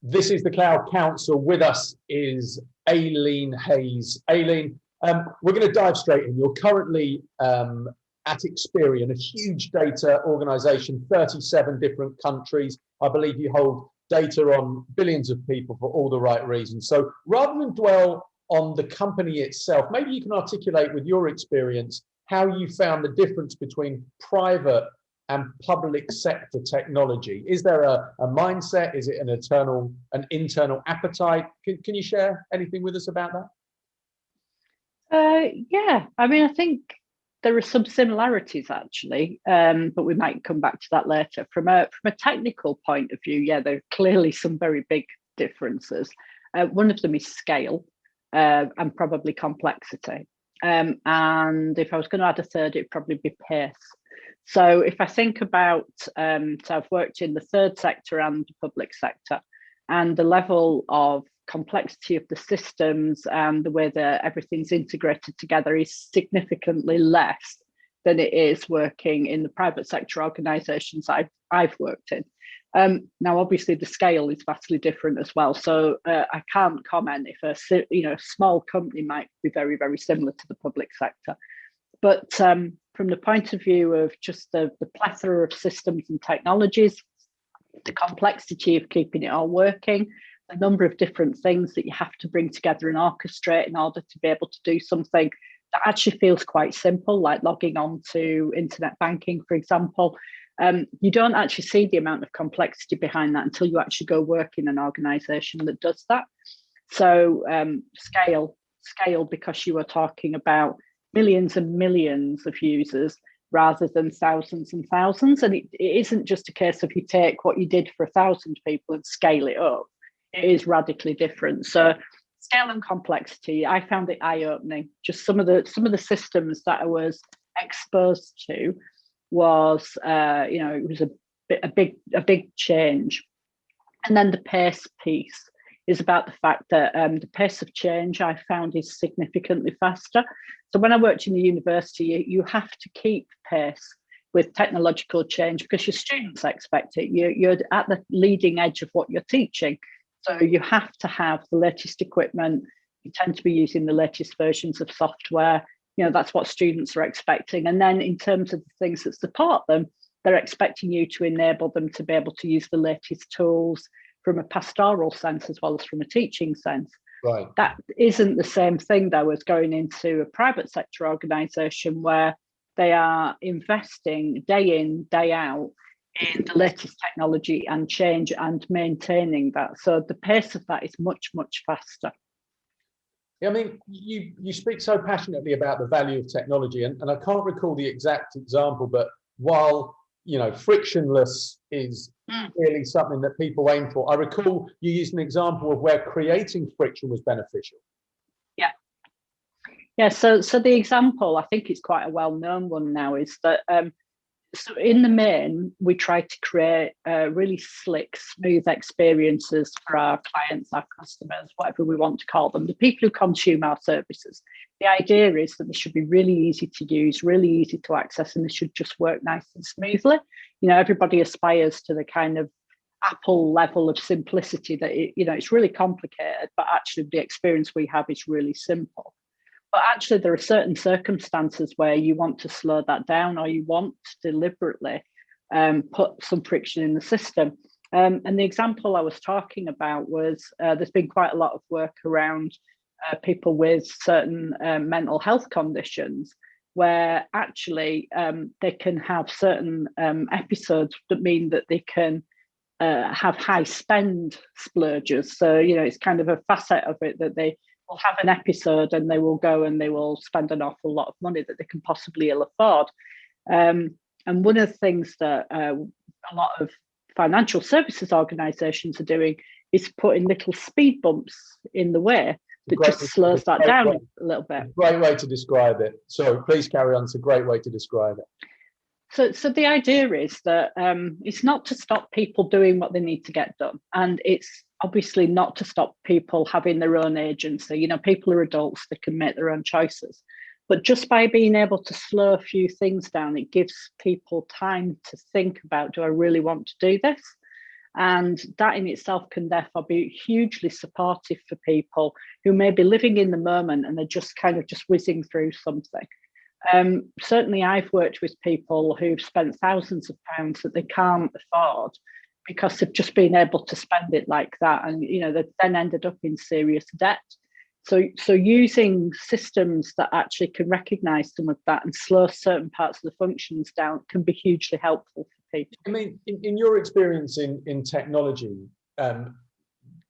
This is the Cloud Council. With us is Aileen Hayes. Aileen, we're going to dive straight in. You're currently at Experian, a huge data organization, 37 different countries. I believe you hold data on billions of people for all the right reasons. So rather than dwell on the company itself, maybe you can articulate with your experience how you found the difference between private and public sector technology. Is there a mindset? Is it an internal appetite? Can you share anything with us about that? Yeah, I mean, I think there are some similarities actually, but we might come back to that later. From a technical point of view, yeah, there are clearly some very big differences. One of them is scale and probably complexity. And if I was going to add a third, it'd probably be pace. So if I think about, so I've worked in the third sector and the public sector, and the level of complexity of the systems and the way that everything's integrated together is significantly less than it is working in the private sector organisations I've worked in. Now, obviously, the scale is vastly different as well. So I can't comment if a small company might be very, very similar to the public sector. But from the point of view of just the plethora of systems and technologies, the complexity of keeping it all working, the number of different things that you have to bring together and orchestrate in order to be able to do something that actually feels quite simple, like logging on to internet banking, for example. You don't actually see the amount of complexity behind that until you actually go work in an organisation that does that. So scale, because you are talking about millions and millions of users rather than thousands and thousands. And it isn't just a case of you take what you did for 1,000 people and scale it up. It is radically different. So scale and complexity, I found it eye-opening. Just some of the systems that I was exposed to was, it was a big change. And then the pace piece is about the fact that the pace of change I found is significantly faster. So when I worked in the university, you have to keep pace with technological change because your students expect it. You're at the leading edge of what you're teaching. So you have to have the latest equipment. You tend to be using the latest versions of software. That's what students are expecting. And then in terms of the things that support them, they're expecting you to enable them to be able to use the latest tools from a pastoral sense as well as from a teaching sense. Right. That isn't the same thing though as going into a private sector organisation where they are investing day in, day out in the latest technology and change and maintaining that. So the pace of that is much, much faster. Yeah, I mean, you speak so passionately about the value of technology, and I can't recall the exact example, but while frictionless is really something that people aim for, I recall you used an example of where creating friction was beneficial. Yeah. So the example, I think it's quite a well-known one now, is that so in the main, we try to create really slick, smooth experiences for our clients, our customers, whatever we want to call them, the people who consume our services. The idea is that they should be really easy to use, really easy to access, and they should just work nice and smoothly. Everybody aspires to the kind of Apple level of simplicity that, it's really complicated, but actually the experience we have is really simple. But actually, there are certain circumstances where you want to slow that down or you want to deliberately put some friction in the system. And the example I was talking about was there's been quite a lot of work around people with certain mental health conditions where actually they can have certain episodes that mean that they can have high spend splurges. So, it's kind of a facet of it that they will have an episode and they will go and they will spend an awful lot of money that they can possibly ill afford. And one of the things that a lot of financial services organisations are doing is putting little speed bumps in the way that just slows that down a little bit. Great way to describe it. So please carry on. It's a great way to describe it. So the idea is that it's not to stop people doing what they need to get done. And it's obviously not to stop people having their own agency. People are adults, they can make their own choices. But just by being able to slow a few things down, it gives people time to think about, do I really want to do this? And that in itself can therefore be hugely supportive for people who may be living in the moment and are just kind of just whizzing through something. Certainly, I've worked with people who've spent thousands of pounds that they can't afford because they've just been able to spend it like that, and they've then ended up in serious debt. So using systems that actually can recognise some of that and slow certain parts of the functions down can be hugely helpful for people. I mean, in your experience in technology,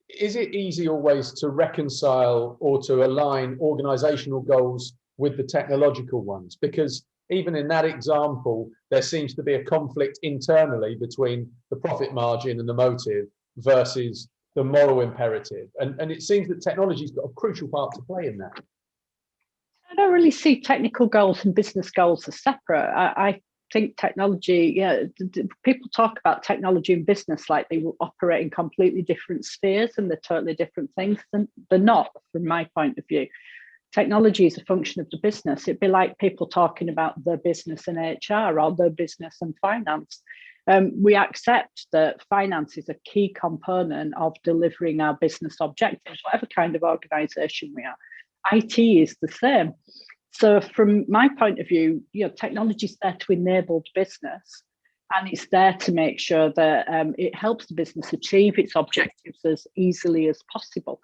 is it easy always to reconcile or to align organisational goals with the technological ones? Because even in that example, there seems to be a conflict internally between the profit margin and the motive versus the moral imperative. And it seems that technology's got a crucial part to play in that. I don't really see technical goals and business goals as separate. I think technology, people talk about technology and business like they will operate in completely different spheres and they're totally different things. And they're not, from my point of view. Technology is a function of the business. It'd be like people talking about their business and HR or their business and finance. We accept that finance is a key component of delivering our business objectives, whatever kind of organisation we are. IT is the same. So from my point of view, technology is there to enable the business, and it's there to make sure that it helps the business achieve its objectives as easily as possible.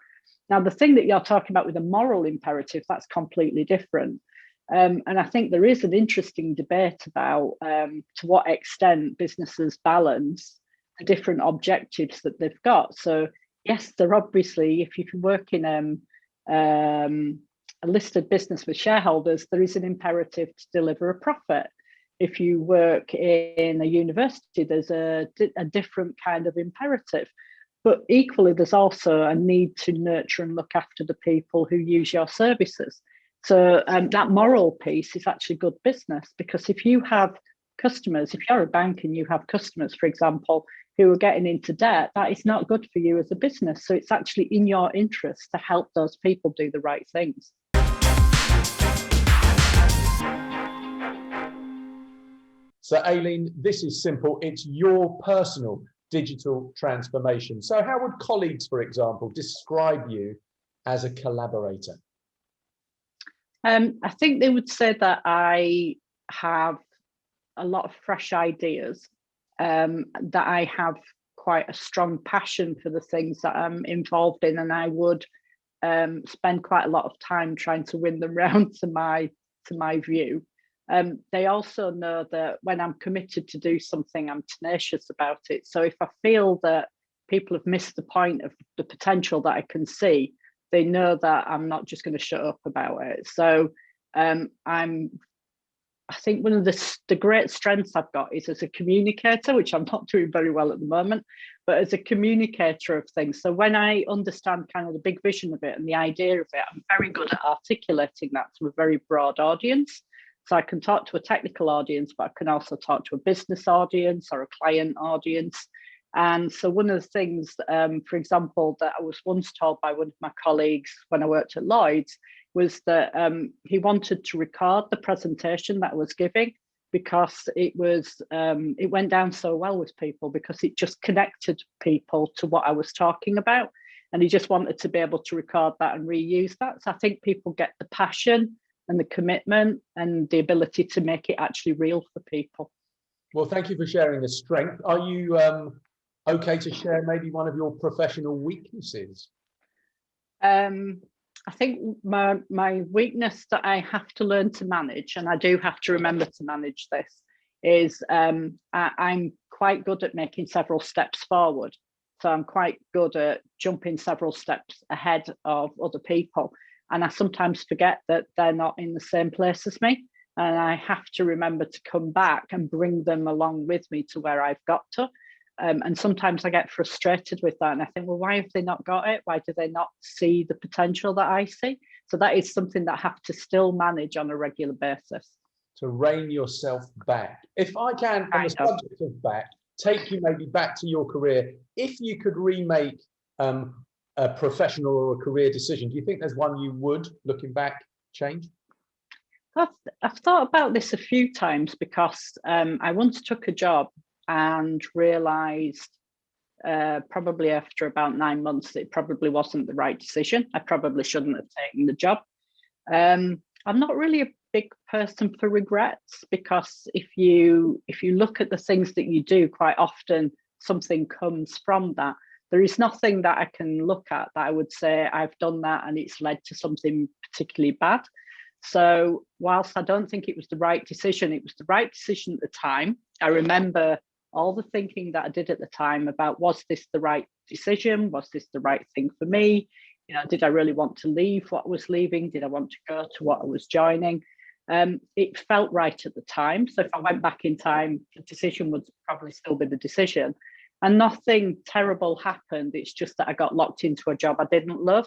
Now, the thing that you're talking about with a moral imperative, that's completely different. And I think there is an interesting debate about to what extent businesses balance the different objectives that they've got. So yes, they're obviously, if you can work in a listed business with shareholders, there is an imperative to deliver a profit. If you work in a university, there's a different kind of imperative. But equally, there's also a need to nurture and look after the people who use your services. So that moral piece is actually good business, because if you have customers, if you're a bank and you have customers, for example, who are getting into debt, that is not good for you as a business. So it's actually in your interest to help those people do the right things. So Aileen, this is simple. It's your personal digital transformation. So how would colleagues, for example, describe you as a collaborator? I think they would say that I have a lot of fresh ideas, that I have quite a strong passion for the things that I'm involved in, and I would spend quite a lot of time trying to win them round to my view. They also know that when I'm committed to do something, I'm tenacious about it. So if I feel that people have missed the point of the potential that I can see, they know that I'm not just going to shut up about it. So I think one of the great strengths I've got is as a communicator, which I'm not doing very well at the moment, but as a communicator of things. So when I understand kind of the big vision of it and the idea of it, I'm very good at articulating that to a very broad audience. So I can talk to a technical audience, but I can also talk to a business audience or a client audience. And so one of the things, for example, that I was once told by one of my colleagues when I worked at Lloyd's was that he wanted to record the presentation that I was giving, because it went down so well with people, because it just connected people to what I was talking about. And he just wanted to be able to record that and reuse that. So I think people get the passion and the commitment and the ability to make it actually real for people. Well, thank you for sharing the strength. Are you okay to share maybe one of your professional weaknesses? I think my weakness that I have to learn to manage, and I do have to remember to manage this, is I'm quite good at making several steps forward. So I'm quite good at jumping several steps ahead of other people. And I sometimes forget that they're not in the same place as me. And I have to remember to come back and bring them along with me to where I've got to. And sometimes I get frustrated with that. And I think, well, why have they not got it? Why do they not see the potential that I see? So that is something that I have to still manage on a regular basis. To rein yourself back. If I can, on the subject of back, take you maybe back to your career. If you could remake a professional or a career decision, do you think there's one you would, looking back, change? I've thought about this a few times, because I once took a job and realised probably after about 9 months, that it probably wasn't the right decision. I probably shouldn't have taken the job. I'm not really a big person for regrets, because if you look at the things that you do, quite often something comes from that. There is nothing that I can look at that I would say I've done that and it's led to something particularly bad. So whilst I don't think it was the right decision, it was the right decision at the time. I remember all the thinking that I did at the time about, was this the right decision? Was this the right thing for me? You know, did I really want to leave what I was leaving? Did I want to go to what I was joining? It felt right at the time. So if I went back in time, the decision would probably still be the decision. And nothing terrible happened. It's just that I got locked into a job I didn't love.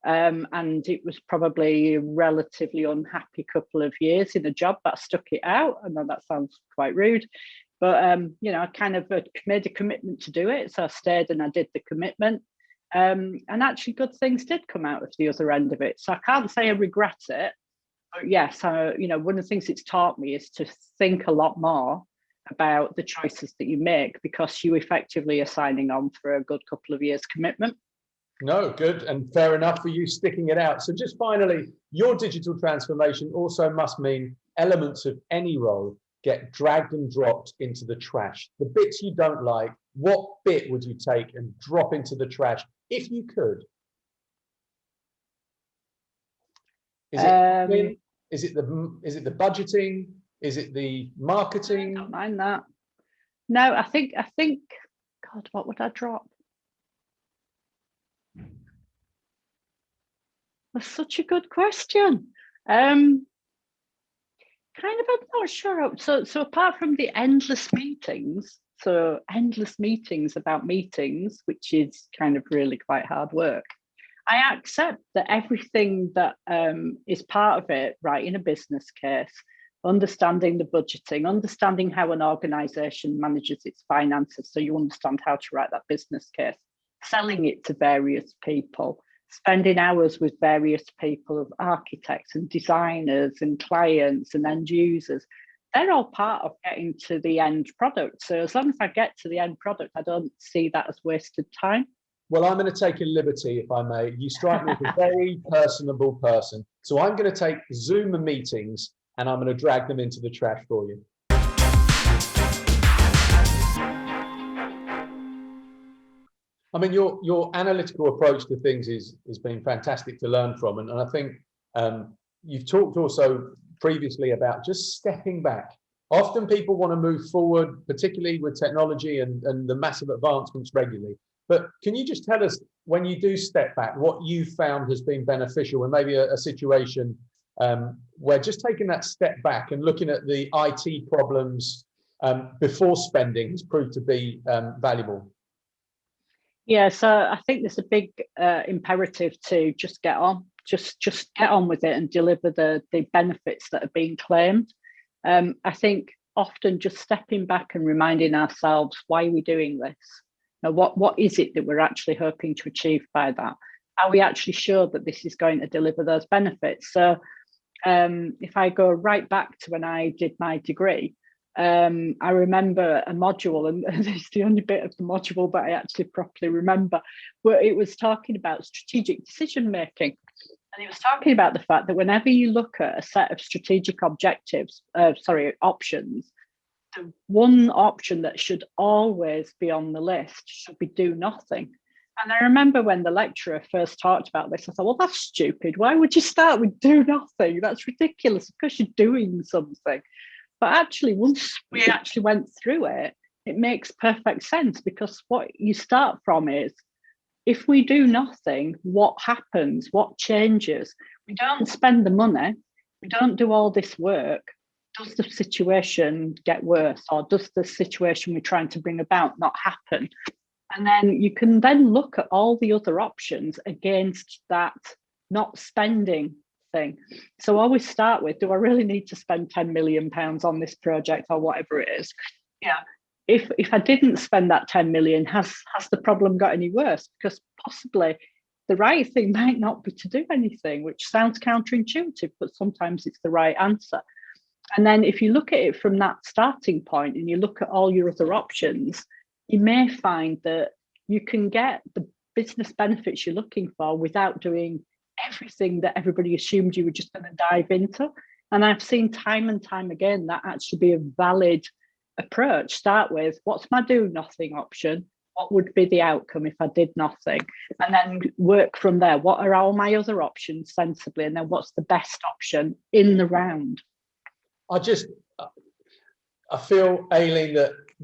And it was probably a relatively unhappy couple of years in a job, but I stuck it out. I know that sounds quite rude, but you know, I kind of made a commitment to do it. So I stayed and I did the commitment. And actually good things did come out of the other end of it. So I can't say I regret it. But yes, you know, one of the things it's taught me is to think a lot more about the choices that you make, because you effectively are signing on for a good couple of years commitment. No, good, and fair enough for you sticking it out. So just finally, your digital transformation also must mean elements of any role get dragged and dropped into the trash. The bits you don't like, what bit would you take and drop into the trash if you could? Is it is it the budgeting? Is it the marketing? I don't mind that. No, I think God, what would I drop? That's such a good question. Kind of, I'm not sure. So apart from the endless meetings, about meetings, which is kind of really quite hard work, I accept that everything that is part of it, right, in a business case, understanding the budgeting, understanding how an organization manages its finances, so you understand how to write that business case, selling it to various people, spending hours with various people, of architects and designers and clients and end users. They're all part of getting to the end product. So as long as I get to the end product, I don't see that as wasted time. Well, I'm going to take a liberty, if I may. You strike me as a very personable person. So I'm going to take Zoom meetings and I'm going to drag them into the trash for you. I mean, your analytical approach to things has been fantastic to learn from. And I think you've talked also previously about just stepping back. Often people want to move forward, particularly with technology and the massive advancements regularly. But can you just tell us, when you do step back, what you found has been beneficial, and maybe a situation where just taking that step back and looking at the IT problems before spending has proved to be valuable? Yeah, so I think there's a big imperative to just get on, just get on with it and deliver the benefits that are being claimed. I think often just stepping back and reminding ourselves, why are we doing this? Now, what is it that we're actually hoping to achieve by that? Are we actually sure that this is going to deliver those benefits? So if I go right back to when I did my degree, I remember a module, and it's the only bit of the module that I actually properly remember, where it was talking about strategic decision making. And it was talking about the fact that whenever you look at a set of strategic options, the one option that should always be on the list should be do nothing. And I remember when the lecturer first talked about this, I thought, well, that's stupid. Why would you start with do nothing? That's ridiculous. Of course, you're doing something. But actually, once we actually went through it, it makes perfect sense, because what you start from is, if we do nothing, what happens? What changes? We don't spend the money. We don't do all this work. Does the situation get worse, or does the situation we're trying to bring about not happen? And then you can then look at all the other options against that not spending thing. So always start with, do I really need to spend £10 million on this project, or whatever it is? Yeah. If I didn't spend that 10 million, has the problem got any worse? Because possibly the right thing might not be to do anything, which sounds counterintuitive, but sometimes it's the right answer. And then if you look at it from that starting point and you look at all your other options, you may find that you can get the business benefits you're looking for without doing everything that everybody assumed you were just going to dive into. And I've seen time and time again that actually be a valid approach. Start with, what's my do nothing option? What would be the outcome if I did nothing? And then work from there. What are all my other options sensibly? And then what's the best option in the round? I feel, Aileen,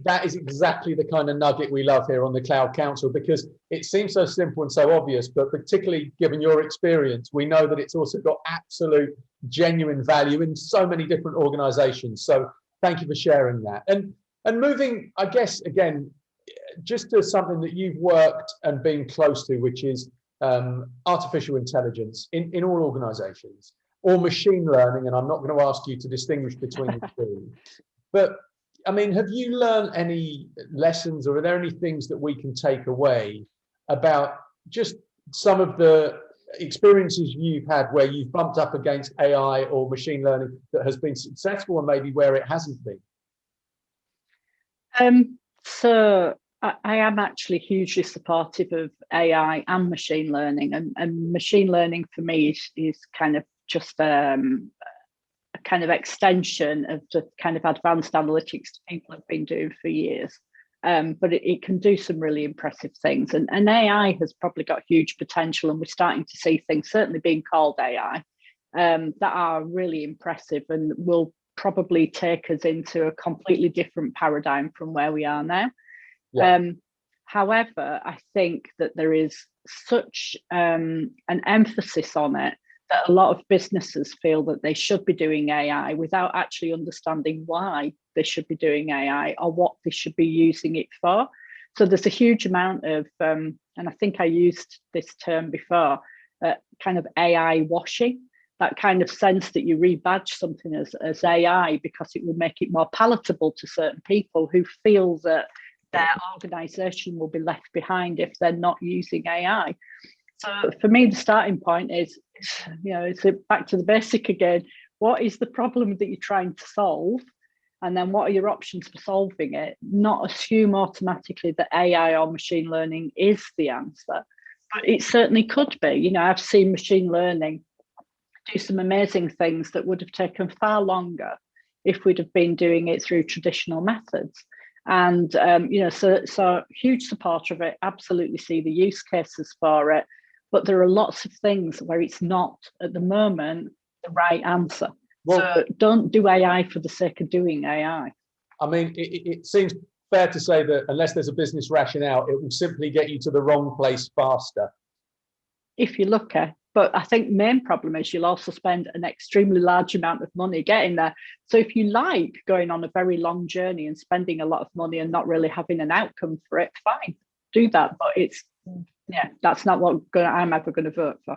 that is exactly the kind of nugget we love here on the Cloud Council, because it seems so simple and so obvious, but particularly given your experience, we know that it's also got absolute genuine value in so many different organizations. So thank you for sharing that. And moving, I guess, again, just to something that you've worked and been close to, which is artificial intelligence in all organizations, or machine learning, and I'm not going to ask you to distinguish between the two. But I mean, have you learned any lessons, or are there any things that we can take away about just some of the experiences you've had where you've bumped up against AI or machine learning that has been successful, and maybe where it hasn't been? So I am actually hugely supportive of AI and machine learning, and machine learning for me is kind of just a kind of extension of the kind of advanced analytics people have been doing for years. But it can do some really impressive things. And AI has probably got huge potential, and we're starting to see things, certainly being called AI, that are really impressive and will probably take us into a completely different paradigm from where we are now. Yeah. However, I think that there is such an emphasis on it that a lot of businesses feel that they should be doing AI without actually understanding why they should be doing AI or what they should be using it for. So there's a huge amount of, and I think I used this term before, kind of AI washing, that kind of sense that you rebadge something as AI because it will make it more palatable to certain people who feel that their organization will be left behind if they're not using AI. So for me, the starting point is, it's back to the basic again. What is the problem that you're trying to solve? And then what are your options for solving it? Not assume automatically that AI or machine learning is the answer, but it certainly could be. I've seen machine learning do some amazing things that would have taken far longer if we'd have been doing it through traditional methods. And, so huge supporter of it, absolutely see the use cases for it. But there are lots of things where it's not, at the moment, the right answer. Well, so don't do AI for the sake of doing AI. I mean, it seems fair to say that unless there's a business rationale, it will simply get you to the wrong place faster. If you're lucky. But I think the main problem is you'll also spend an extremely large amount of money getting there. So if you like going on a very long journey and spending a lot of money and not really having an outcome for it, fine, do that. But that's not what I'm ever going to vote for.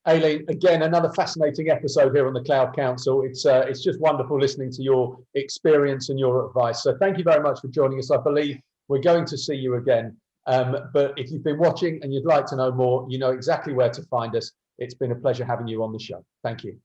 Aileen, again, another fascinating episode here on the Cloud Council. It's just wonderful listening to your experience and your advice. So thank you very much for joining us. I believe we're going to see you again. But if you've been watching and you'd like to know more, you know exactly where to find us. It's been a pleasure having you on the show. Thank you.